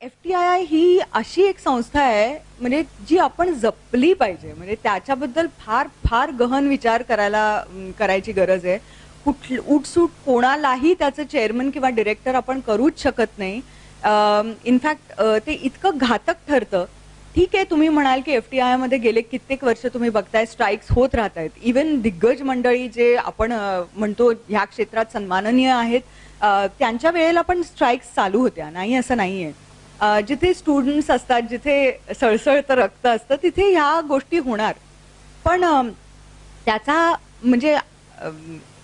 FTII ही अशी एक संस्था आहे म्हणजे जी आपण जपली पाहिजे. म्हणजे त्याच्याबद्दल फार फार गहन विचार करायची गरज आहे. उठसूट कोणालाही त्याचं चेअरमन किंवा डिरेक्टर आपण करूच शकत नाही. इनफॅक्ट ते इतकं घातक ठरतं. ठीक आहे, तुम्ही म्हणाल की FTII मध्ये गेले कित्येक वर्ष तुम्ही बघताय स्ट्राईक्स होत राहत आहेत. इव्हन दिग्गज मंडळी जे आपण म्हणतो ह्या क्षेत्रात सन्माननीय आहेत, त्यांच्या वेळेला पण स्ट्राईक्स चालू होत्या, नाही असं नाहीये. जिथे स्टुडंट्स असतात, जिथे सळसळतं रक्त असतं, तिथे ह्या गोष्टी होणार. पण त्याचा म्हणजे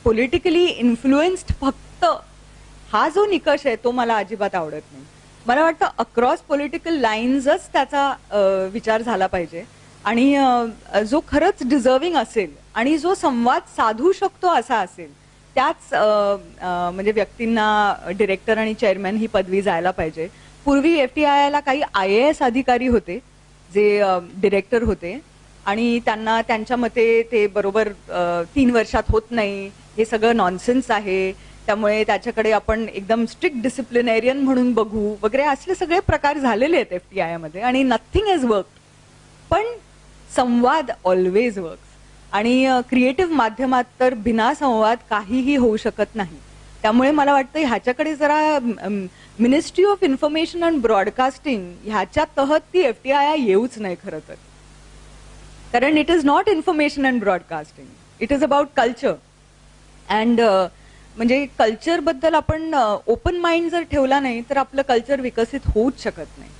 पॉलिटिकली इन्फ्लुएन्स्ड फक्त हा जो निकष आहे तो मला अजिबात आवडत नाही. मला वाटतं अक्रॉस पॉलिटिकल लाईन्सच त्याचा विचार झाला पाहिजे. आणि जो खरंच डिझर्विंग असेल आणि जो संवाद साधू शकतो असा असेल त्याच म्हणजे व्यक्तींना डिरेक्टर आणि चेअरमॅन ही पदवी जायला पाहिजे. पूर्वी FTII ला काही IAS अधिकारी होते जे डिरेक्टर होते आणि त्यांना त्यांच्या मते ते बरोबर 3 वर्षात होत नाही, हे सगळं नॉनसेन्स आहे, त्यामुळे त्याच्याकडे आपण एकदम स्ट्रिक्ट डिसिप्लिनेरियन म्हणून बघू वगैरे असले सगळे प्रकार झालेले आहेत FTII मध्ये आणि नथिंग इज वर्क. पण संवाद ऑलवेज वर्क्स. आणि क्रिएटिव्ह माध्यमात तर बिना संवाद काहीही होऊ शकत नाही. त्यामुळे मला वाटतं ह्याच्याकडे जरा ministry of information and broadcasting ह्याच्या तहत ती FTII येऊच नाही खरं तर. कारण it is not information and broadcasting, it is about culture. And म्हणजे कल्चर बद्दल आपण ओपन माइंड जर ठेवला नाही तर आपलं कल्चर विकसित होऊच शकत नाही.